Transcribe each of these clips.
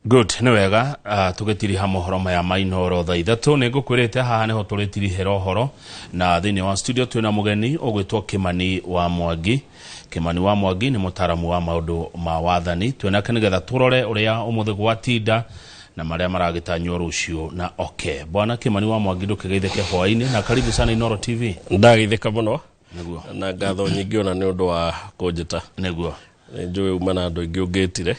Good, ni wega tugitiriha mohoro maya mainoro tha ithatu ni ngukwirite haha niho turitirihe rohoro na thiini wa studio twina mugeni ugwitwo Kimani wa Mwangi. Kimani wa Mwangi ni mũtaaramu wa maundu ma wathani. Twinake nigetha turore uria umuthi gwatinda na maria maragitanywo rucio na oke. Bwana Kimani wa Mwangi ndukigeitheke hwaini na karibu sana Inoro TV. Ndageitheka muno niguo na ngatho nyingi ona ni undu wa kunjita niguo njui uma na andu ingi ungitire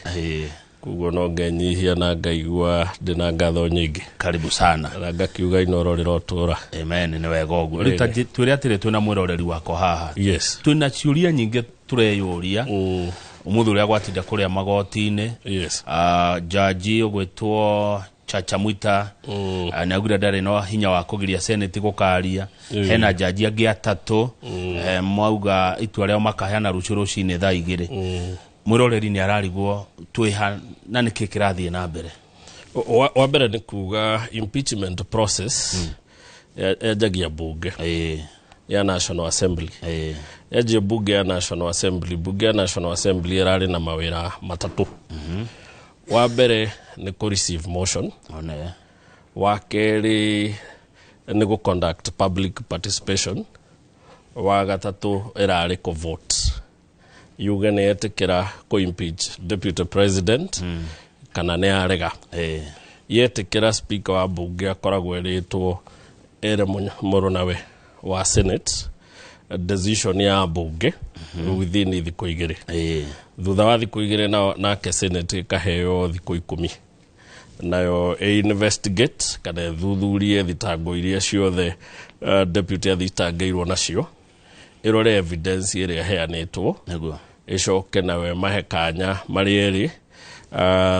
kuguo no ngenyihia na ngaigua ndina ngatho nyingi. Karibu sana na ngakiuga Inoro rirotura. Amen. Ni wega uguo rita twire atire twina mwiroreri wako haha. Yes, twina ciuria nyingi tureyuria umuthi uria gwatinda kuria magoti-ini. Yes, jaji ugwitwo Chacha Mwita na agura ndari no hinya wa kugiria senate gukaria. Hena jaji angi atatu mwauga itua rĩa makaheana rucio ruci-ini thaa 2. Mwiroreri ni ararigwo twiha na niki kirathie na mbere. wa mbere ni kuga impeachment process yajagia bunge ya National Assembly. Yaje bunge ya National Assembly. Bunge ya National Assembly irari na mawira matatu. Wa mbere ni ku receive motion. Wa keri ni ku conduct public participation. Wa gatatu irari ku vote. Yuge ni etikira ku impeach deputy president kana ne arega. Yetikira speaker wa bunge akoragwo eritwo ere murunawe wa senate decision ya bunge within thiku 2. Thutha wa thiku 2 nake senate kaheo thiku 10 nayo investigate kana thuthurie thitango iria ciothe deputy athitangeirwo nacio irore evidence iria heanitwo niguo icoke nawe mahekanya marieri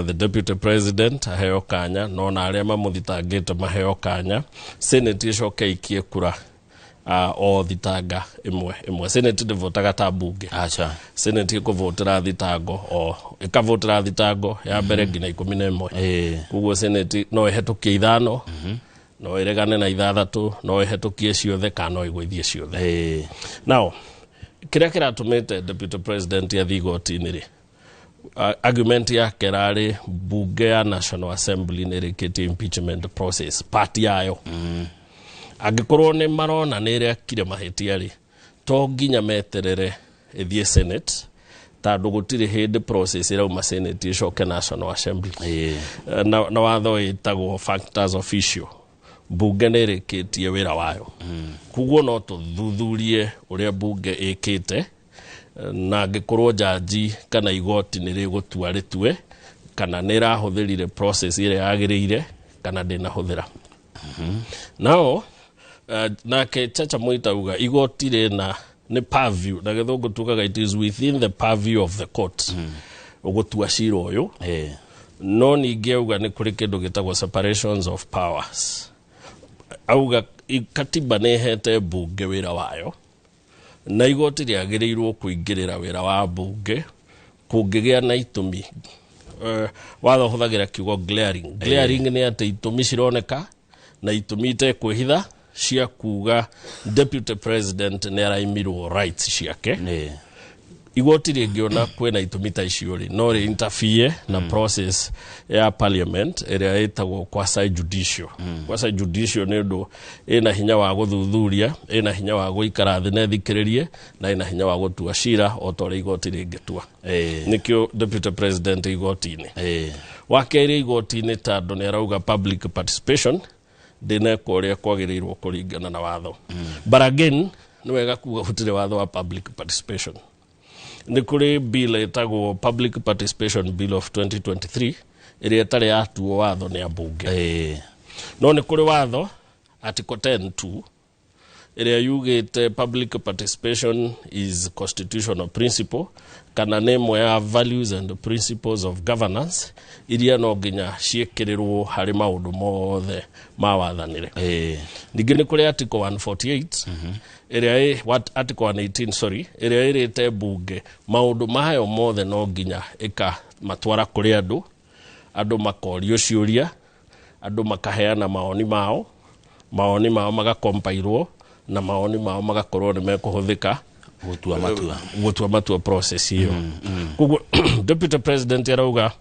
the deputy president aheo kanya no na aria mamuthitangite maheo kanya senate icoke ikie kura o thitanga imwe senate ndivotaga ta bunge. Acha senate ikuvotera thitango o ikavotera thitango ya mbere ngina 11. Kuguo senate no ihetukie 5 no iregane na 6 no ihetukie ciothe kana no igwithie ciothe. Now kiria kiratumite deputy president ya thigoti-ini ri argument yake rari bunge ya National Assembly nirikite impeachment process part yayo. Angikorwo ni marona niria kire mahitia ri to nginya meterere ithie senate tandu gutire hindi process irauma senate icoke National Assembly. Na watho itagwo factors of issue. Bunge nirikitie wira wayo. Kuguo no tuthuthurie uria bunge ikite na angikorwo jaji kana igoti niri gutua ritue kana nirahuthirire process ire yagirire kana ndinahuthira. Now nake Chacha Mwita uga igoti rina ni purview na githungu tukaga it is within the purview of the court ugutua cira uyu. No ningi uga ni kuri kindu gitagwo separations of powers. Auga katiba nehete bunge wira wayo na igoti riagirirwo kuingirira wira wa bunge kungigia na itumi watho huthagira kiugo glaring ni ati itumi cironeka na itumi ite kwihitha cia kuga deputy president ni araimirwo rights ciake. Igoti ringiona kwena itumi ta icio ri no ri interfere na process ya parliament area etagwo quasi judicial. Quasi judicial ni ndu ina hinya wa guthuthuria, ina hinya wa guikara thi na thikiririe na ina hinya wa gutua cira o tore igoti ringitua. Nikio deputy president igoti-ini. Wakeri igoti-ini tandu ni arauga public participation ndine kuria kwagirirwo kuringana na watho. But again ni wega kuga gutire watho wa public participation. Ni kuri bill etagwo Public Participation Bill of 2023 iria etari atuo watho ni abunge. No ni kuri watho article 10(2) iria yugite public participation is constitutional principle kana nemo ya values and principles of governance iria no nginya ciekirirwo hari maundu mothe ma wathanire. Ningi ni kuri article 148 iria article 118 iria irite bunge maundu mayo mothe no nginya ika matwara kuri andu makorio ciuria andu makaheana maoni mao magakompairwo na maoni mao magakorwo ni mekuhuthika gutua matua process hiyo. Kuguo deputy president arauga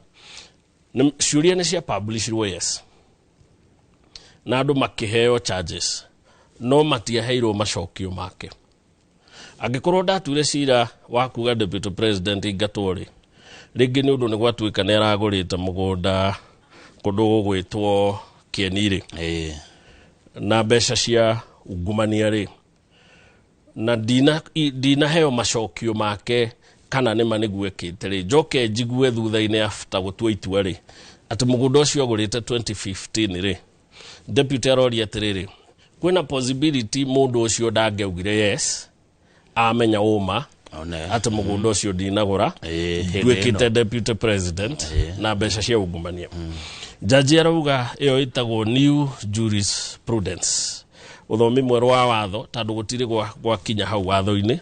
ciuria nĩ cia publishirwo yes na andũ makĩheo charges no matiaheirwo macokio make angĩkorwo ndatuire cira wa kuga deputy president ingatwo rĩ rĩngĩ nĩ ũndũ nĩ gwatuĩka nĩ aragũrĩte mũgũnda kũndũ gũgwĩtwo Kieni rĩ na mbeca cia ungumania rĩ na ndinaheo macokio make kana nĩ manĩguo ekĩte rĩ njoke njigue thutha-inĩ after gũtua itua rĩ atĩ mũgũnda ũcio agũrĩte 2015 rĩ deputy aroria atĩrĩrĩ kwĩna possibility mũndũ ũcio ndangĩaugire yes amenya ũma atĩ mũgũnda ũcio ndinagũra nduĩkĩte deputy president na mbeca cia ungumania jaji arauga ĩyo ĩtagwo new jurisprudence ũthomi mwerũ wa watho tondũ gũtirĩ gwakinya hau watho-inĩ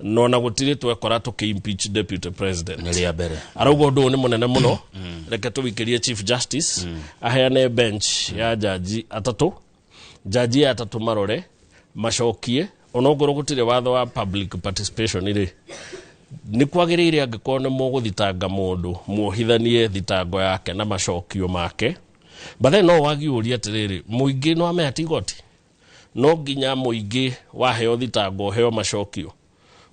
no na gũtirĩ twekora tũkĩ-impeach deputy president nĩrĩa mbere arauga ũndũ nĩ mũnene mũno reke tũwikĩrie chief justice aheane bench ya jaji atatũ jaji atatũ marore macokie onokorwo gũtirĩ watho wa public participation rĩ nĩ kwagĩrĩire angĩkorwo nĩ mũgũthitanga mũndũ muohithanie thitango yake na macokio make but then no wagiũria atĩrĩrĩ mũingĩ no amenya tigoti no nginya mũingĩ waheo thitango heo macokio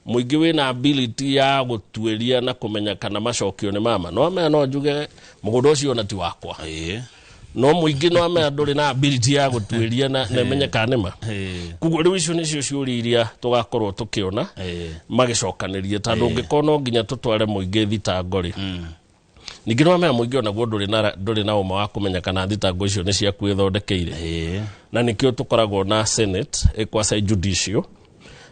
mũingĩ wĩna ability ya gũtuĩria na kũmenya kana macokio nĩ mama no amenya no njuge mũgũnda ũcio na ti wakwa no mũingĩ no amenya ndũrĩ na ability ya gũtuĩria na menye kana nĩ ma kuguo rĩu icio nĩcio ciũria iria tũgakorwo tũkĩona magĩcokanĩrie tondũ ũngĩkorwo no nginya tũtware mũingĩ thitango rĩ ningĩ no amenya mũingĩ onaguo ndũrĩ na ũma wa kũmenya kana thitango icio nĩ ciaku ĩthondekeire na nĩkĩo tũkoragwo na senate quasi judicial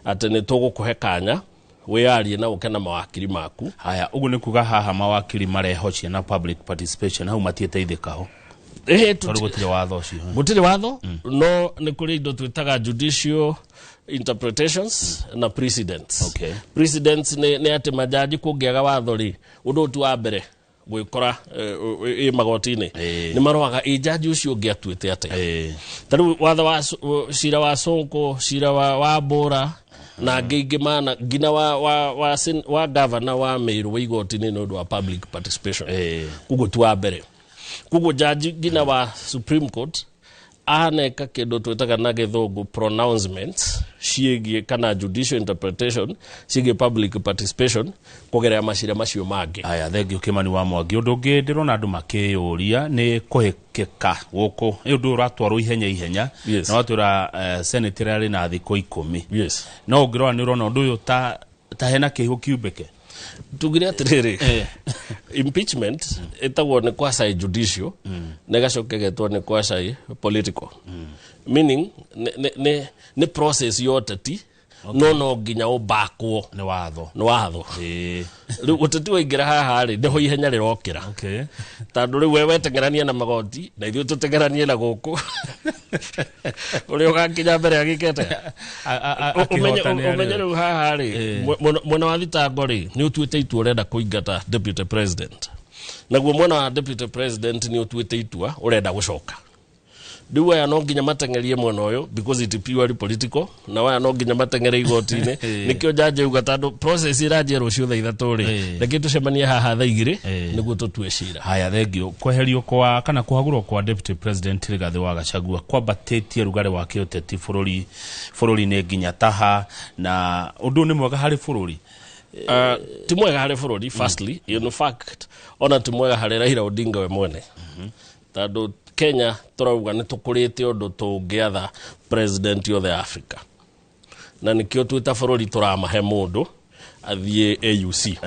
atĩ nĩ tũgũkũhe kanya wĩyarie na ũke na mawakiri maku haya ũguo nĩ kuga haha mawakiri marehocia na public participation hau matiĩteithĩkaho gũtirĩ watho ũcio gũtirĩ watho no nĩ kũrĩ indo twĩtaga judicial interpretations na precedents precedents nĩ atĩ majaji kũngĩaga watho rĩ ũndũ tu wa mbere gwĩkora magoti-inĩ nĩ maroaga jaji ũcio ũngĩ atuĩte atĩa tarĩu watho wa cira wa Sonko cira wa Bora na ngĩingĩ mana ngina wa governor wa Meru wa igoti-inĩ nĩ ũndũ wa public participation kuguo tu wa mbere kuguo jaji ngina wa Supreme Court aneka kĩndũ twĩtaga na gĩthũngũ pronouncements ciĩgiĩ kana judicial interpretation ciĩgiĩ public participation kũgerera macira macio mangĩ aya thengio Kimani wa Mwangi ũndũ ũngĩ ndĩrona andũ makĩyũria nĩ kũhĩkĩka gũkũ ũndũ ũratwarwo ihenya na watwĩra senate rarĩ na thikũ 10 no ũngĩrora nĩ ũrona ũndũ ũyũ ta hena kĩhũ kiumbĩke tugire atĩrĩrĩ impeachment ĩtagwo nĩ quasi judicial na ĩgacoka ĩgetwo nĩ quasi political meaning nĩ process yote ti no nginya ũbakwo nĩ watho rĩu ũteti waingĩra haha rĩ nĩho ihenya rĩrokĩra tondũ rĩu we weteng'erania na magoti na ithuĩ tũteng'eranie na gũkũ ũrĩa ũgakinya mbere agĩkete ũmenye rĩu haha rĩ mwena wa thitango rĩ nĩ ũtuĩte itua ũrenda kũingata deputy president naguo mwena wa deputy president nĩ ũtuĩte itua ũrenda gũcoka rĩu aya no nginya mateng'erie mwena ũyũ because it purely political na aya no nginya mateng'ere igoti-inĩ nĩkĩo jaji auga tondũ process ĩranjia rũciũ thaa 3 rĩ reke tũcemanie haha thaa 2 nĩguo tũtue cira haya thengio kweherio kwa kana kũhagũrwo kwa deputy president Rigathi wa Gachagua kwambatĩtie rugarĩ wa kĩũteti bũrũri-inĩ nginya taha na ũndũ nĩ mwega harĩ bũrũri ti mwega harĩ bũrũri firstly in fact ona ti mwega harĩ Raila Odinga we mwene tondũ Kenya turauga nĩ tũkũrĩte ũndũ tũngĩatha president yothe Africa na nĩkĩo twĩta bũrũri tũramahe mũndũ athiĩ AUC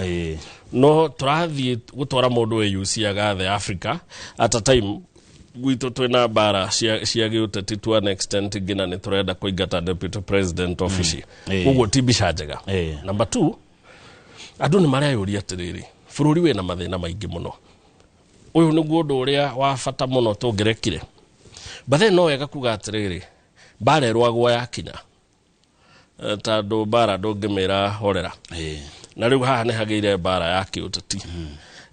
no tũrathiĩ gũtwara mũndũ AUC agathe Africa at a time gwitũ twĩna mbara cia gĩũteti to an extent ngina nĩ tũrenda kũingata deputy president office ũguo ti mbica njega number 2 andũ nĩ mareyũria atĩrĩrĩ bũrũri wĩna mathĩna maingĩ mũno ũyũ nĩguo ũndũ ũrĩa wa bata mũno tũngĩrekire but then no wega kuga atĩrĩrĩ mbara ĩrwagwo yakinya tondũ mbara ndũngĩmĩra horera na rĩu haha nĩ hagĩire mbara ya kĩũteti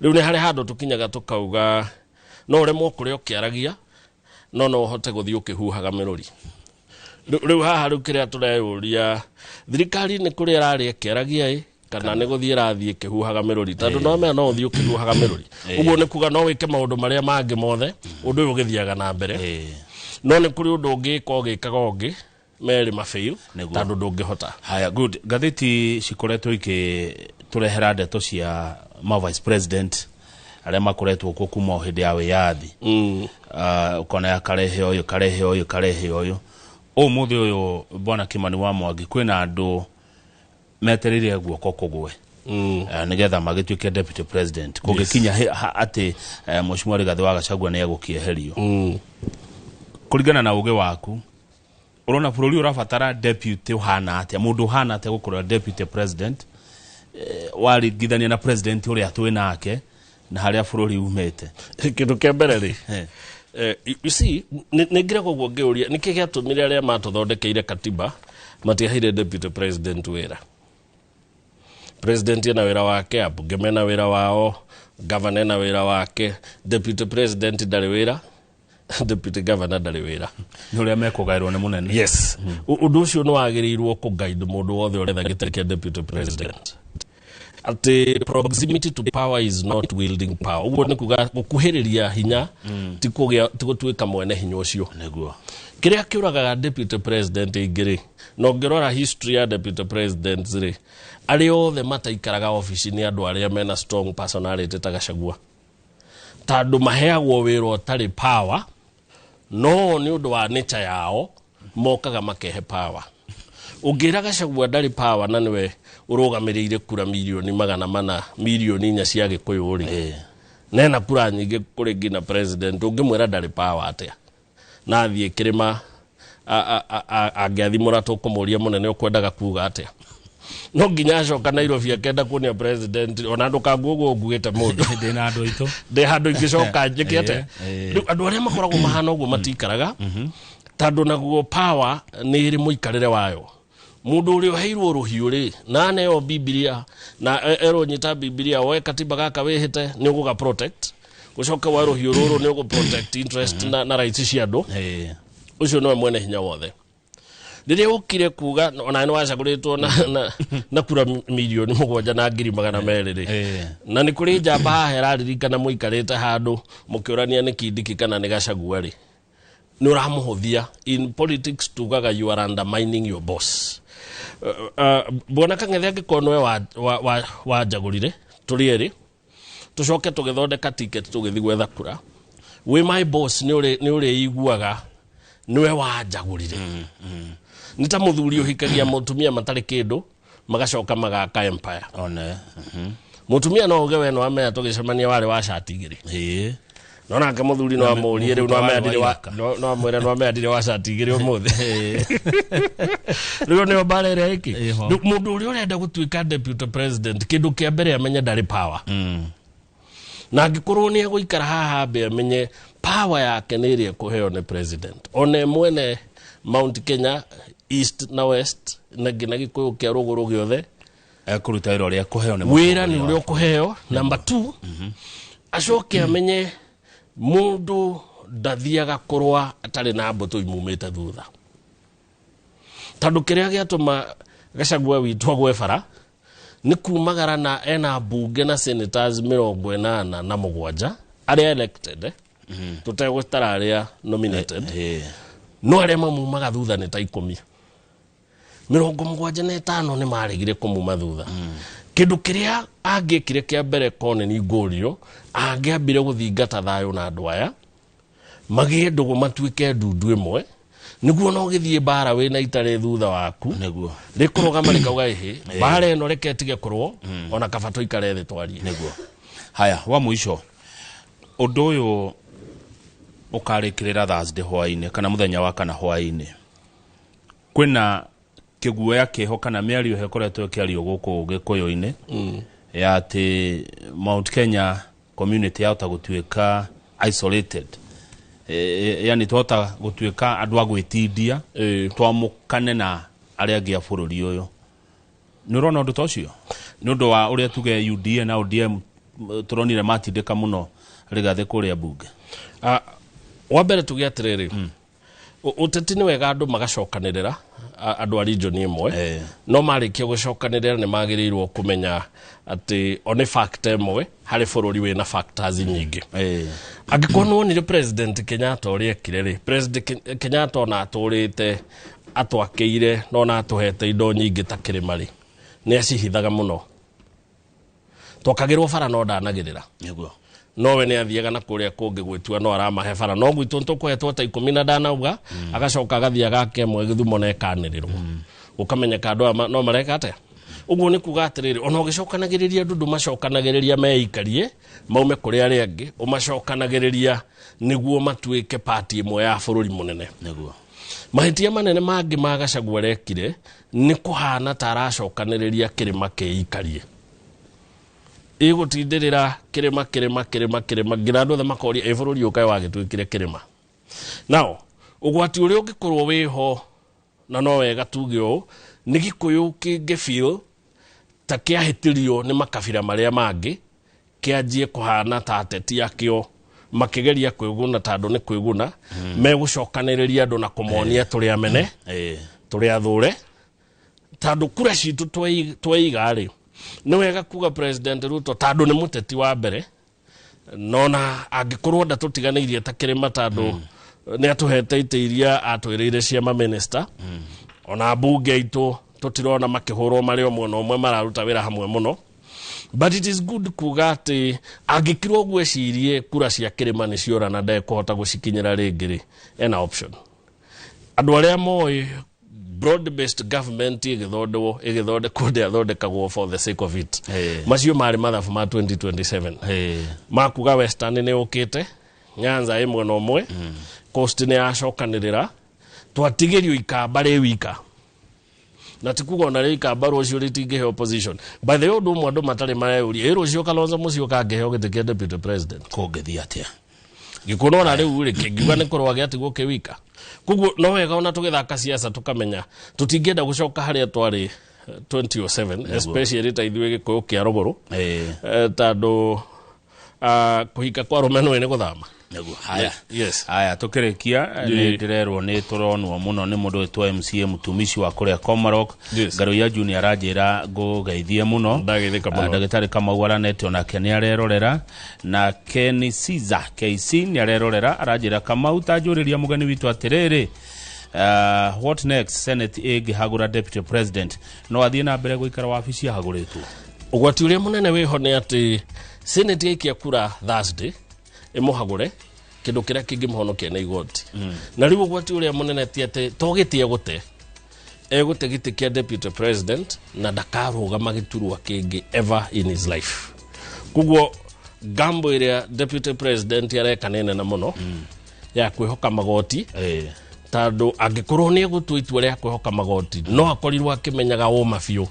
rĩu nĩ harĩ handũ tũkinyaga tũkauga no ũremwo kũrĩa ũkĩaragia no ũhote gũthiĩ ũkĩhuhaga mĩrũri rĩu haha rĩu kĩrĩa tũreyũria thirikari nĩ kũrĩa ĩrarĩ ĩkĩaragia kana nä gå thiä rathiä kä huhaga mä rå ri tondå no mea no å thiä å kä huhaga mä rå ri å guo nä kuga no wä ke maå ndå marä a mangä mothe å ndå å yå å gä thiaga na mbere no nä kå rä å ndå å ngä ka å gä kaga å ngä merä mabäu tondå ndå ngä hota. Haya, good. Ngathĩti cikoretwo ikĩtũrehera ndeto cia ma vice president arĩa makoretwo kuo kuma o hĩndĩ ya wĩyathi ũkona ya karehe ũyũ ũmũthĩ ũyũ bwana Kimani wa Mwangi kwĩna andũ metereire guoko kũgwe nĩgetha magĩtuĩke deputy president kũngĩkinya atĩ Mheshimiwa Rigathi wa Gachagua nĩ egũkĩeherio. Kũringana na ũgĩ waku urona bũrũri ũrabatara deputy ũhana atĩa, mũndũ ũhana atĩa gũkorwo deputy president waringithania na president ũrĩa twĩ nake na harĩa bũrũri umĩte? Kĩndũ kĩa mbere rĩ you see nĩ ngiragwo guo ngĩũria nĩkĩ gĩatũmire arĩa matũthondekeire katiba matiaheire deputy president wĩra. President ena wĩra wake, ambunge mena wĩra wao, governor ena wĩra wake, deputy president ndarĩ wĩra, deputy governor ndarĩ wĩra. Nĩ ũrĩa mekũgaĩrwo nĩ mũnene. Yes. Ũndũ ũcio nĩ wagĩrĩirwo kũguide mũndũ wothe ũretha gĩtĩ kĩa deputy president. Ati proximity to power is not wielding power. Ũguo nĩ kuga gũkuhĩrĩria hinya ti gũtuĩka mwene hinya ũcio. Nĩguo kĩrĩa kĩũragaga deputy president ingĩrĩ no ngĩrora history ya deputy president rĩ arĩa othe mataikaraga ofici-inĩ andũ arĩa mena strong personality ta Gachagua tondũ maheagwo wĩra ũtarĩ power no nĩ ũndũ wa nature yao mokaga makehe power. Ũngĩra Gachagua ndarĩ power na nĩwe ũrũgamĩrĩire kura milioni 400 milioni 4 cia Gĩkũyũ rĩ nena kura nyingĩ kũrĩ ngina president ũngĩmwĩra ndarĩ power atĩa na thiĩ kĩrĩma angĩathimũra tũkũmũria mũnene ũkwendaga kuga atĩa. No nginya acoka Nairobi akenda kuonia president ona ndũkangu ũguo nguĩte mũndũ ndĩna andũ aitũ ndĩ handũ ingĩcoka njĩke atĩa. Rĩu andũ arĩa makoragwo mahana ũguo matikaraga tondũ naguo power nĩ ĩrĩ mũikarĩre wayo. Mũndũ ũrĩa ũheirwo rũhiũ rĩ na neo Biblia na ero nyita Biblia woe katiba gaka wĩhĩte nĩ ũgũga protect gũcoka wa rũhiũ rũrũ nĩ ũgũ protect interest na rights cia andũ ũcio no mwene hinya wothe. Rĩrĩa ũkire kuga ona nĩ wacagũrĩtwo na kura milioni 700,200 rĩ na nĩ kũrĩ njamba haha ĩraririkana mũikarĩte handũ mũkĩũrania nĩ Kindiki kana nĩ Gachagua rĩ nĩ ũramũhũthia. In politics tugaga you are undermining your boss. Bwana Kang'ethe angĩkorwo nĩwe wanjagũrire tũrĩ erĩ tũcoke tũgĩthondeka ticket tũgĩthiĩ gwetha kura we my boss nĩ ũrĩ iguaga nĩwe wanjagũrire. Nĩ ta mũthuri ũhikagia mũtumia matarĩ kĩndũ magacoka magaka empire. Mũtumia no ũge we no amenya tũgĩcemania warĩ wa shati igĩrĩ no nake mũthuri no amũrie rĩu no amwĩre no amendire wa shati igĩrĩ ũmũthĩ rĩu nĩyo mbara ĩrĩa ĩkĩ. Mũndũ ũrĩa ũrenda gũtuĩka deputy president kĩndũ kĩa mbere amenye ndarĩ power na angĩkorwo nĩ egũikara haha mbe amenye power yake nĩ ĩrĩa kũheo nĩ president. Ona mwene Mount Kenya East na West na ngina Gĩkũyũ kĩa rũgũrũ gĩothe ekũruta wĩra ũrĩa kũheo nĩ wĩra nĩ ũrĩa kũheo. Number 2 acoke amenye mũndũ ndathiaga kũrũa atarĩ na mbũtũ imumĩte thutha tondũ kĩrĩa gĩatũma Gachagua witũ agwe bara nĩ kumagara na ena mbunge na senators 87 arĩa elected tũtegũtara arĩa nominated no arĩa mamumaga thutha nĩ ta 10 75 nĩ maregire kũmuma thutha. Kĩndũ kĩrĩa angĩkire kĩa mbere kone ni ngũrio angĩambire gũthingata thayũ na andũ aya magĩe ndũgũ matuĩke ndundu ĩmwe nĩguo no gĩthiĩ bara wĩna itarĩ thutha waku nĩguo rĩkũrũgama rĩkauga ĩhĩ bara ĩno reke tige kũrwo ona kaba tũikare thĩ twarie nĩguo. Haya, wa mũico ũndũ ũyũ ũkarĩkĩrĩra Thursday hwaĩ-inĩ kana mũthenya wa kana hwaĩ-inĩ kwĩna kĩguoya kĩho kana mĩario ĩkoretwo ĩkĩario gũkũ Gĩkũyũ-inĩ ya atĩ Mount Kenya community yahota gũtuĩka isolated yani twahota gũtuĩka andũ a gwĩtindia twamũkane na arĩa angĩ a bũrũri ũyũ. Nĩ ũrona ũndũ ta ũcio nĩ ũndũ wa ũrĩa tuge UDA na ODM tũronire matindĩka mũno Rigathi kũrĩa mbunge? Wa mbere tuge atĩrĩrĩ uteti ni wega andu magacokanirira andu a region imwe no marikia gucokanirira ni magirirwo kumenya ati one factor imwe hari bururi wina factors nyingi angikorwo ni president Kenyatta uri ekire president Kenyatta na aturite atwakeire no na atuhete indo nyingi ta kirimari ni acihithaga muno twakagirwo bara no ndanagirira niguo no we ni athiaga na kuria kungi gwitua no aramahe bara no gwitu ntukohetwo ta 10 ndanauga agacoka agathia agake mwe githumo na ekanirirwo ukamenya kandu no mareka atia uguo ni kuga atiriri ona ugicokanagiriria ndu macokanagiriria meikarie maume kuri ari angi umacokanagiriria niguo matuike party imwe ya bururi munene niguo mahitia manene mangi magacagwa rekire ni kuhana taracokaniriria kirima keikarie igutindirira kirima ngira andu makoria bururi ukae wagitwikire kirima now ugwati uri ungikorwo wiho na no wega tuge o ni gikuyu kingefeel ta kiahitirio ni makabira maria mangi kianjie kuhana ta ateti akio makigeria kwiguna tandu ni kwiguna megucokaniriria andu na kumonia turi amene turi athure tandu kura citu twaiga ri ni wega kuga president Ruto tandu ni muteti wa mbere nona angikorwo ndatutiganirie ta kirima tandu ni atuhete iria atwirire ciama minister ona bunge itu tutirona makihurwo mario muno umwe mararuta wira hamwe muno but it is good kuga ati angikirwo gwecirie kura cia kirima ni ciora na ndekuhota gucikinyira ringiri ena option andu aria moi broad based government igithondekagwo for the sake of it macio mari mathabu ma 2027 makuga western ni ukite Nyanza imwe no mwe coast ni acokanirira twatigirio ikamba ri wika na tikugo na ri ikamba rocio ritingehe opposition by the way ndu mwandu matari mareuri rocio Kalonzo Musyoka kangeheo gitike deputy president kungethia atia gikuno na riu ri kingiwa ni korwa giatigwo kiwika kugu no wega ona tugithaka siasa tukamenya tutingenda gucoka haria twari 2007 especially ta ithuĩ gikuyu kia ruguru tandu kuhika kwa rumeno ni guthama niguo haya tukirikia ni ndirerwo ni turonwo muno ni mundu witwa MCA mutumishi wa kuria Komarok ngaro ya junior arajira gugeithie muno ndagitari kama waranete ona keni arerorera na Kenny Caesar KC ni arerorera arajira kama utajuriria mugani witu atiriri what next Senate igihagura deputy president no athie na mbere guikara wabici yahaguritwo ugwati uria munene wiho ni ati Senate ikia kura Thursday imuhagure kindu kiria kingimuhonokia na igoti na riu ugwati uria munene ti ati togitie gute egute giti kia deputy president na ndakaruga magiturwa kingi ever in his life kuguo gambo iria deputy president yarekanene na muno ya kwihoka magoti tandu angikorwo ni egutua itua ria kwihoka magoti no akorirwo akimenyaga uma biu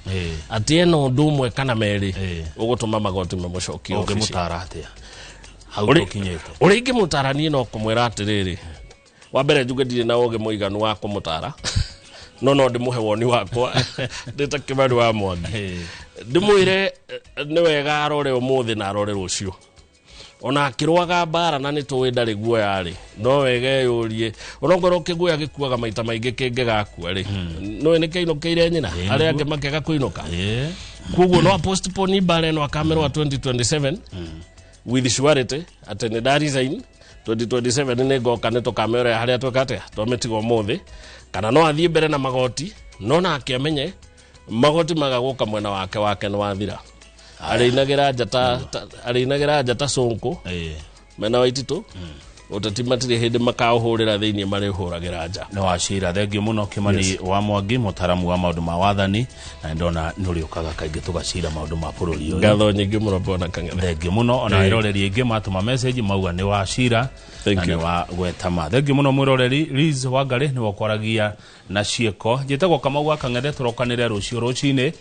ati eno undu umwe kana meri ugutuma magoti memucokia ofisi mutara atia uri ingimutaranie no kumwira atiriri wa mbere njuge ndire na uge muiganu wa kumutara no ndimuhe woni wakwa ndita Kimani wa Mwangi ndimwire ni wega arore umuthi na arore rucio ona akirwaga bara na ni tuwi ndari guoya ari no wege yurie onongoro kiguoya gikuaga maita maingi kinge gakua ri no ni keino keire nyina ari ange makega kuinuka kuguo no postpone bara no akamerwa 2027 with surety at ni da resign 2027 ni goka ni tukamere haria twekate twametigo muthi kana no athie mbere na magoti no na akiamenye magoti magaguka mwena wake ni wathira arinagira njata Sonko mena waititu utatimatire hindi makahurira thiini mari huragira nja no wacira thengio muno Kimani wa Mwangi mũtaaramu wa maundu ma wathani na ndona nuriukaga kaingi tugacira maundu ma bururi uyu ngatho nyingi muno bona kang'ethe thengio muno ona iroreri ingi matuma message mauga ni wacira ni wa gwetama thengio muno mwiroreri Liz Wangari ni wokwaragia na cieko njitagwo Kamau wa kang'ethe turokanire rucio rucini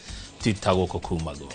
titaguko kumagwo.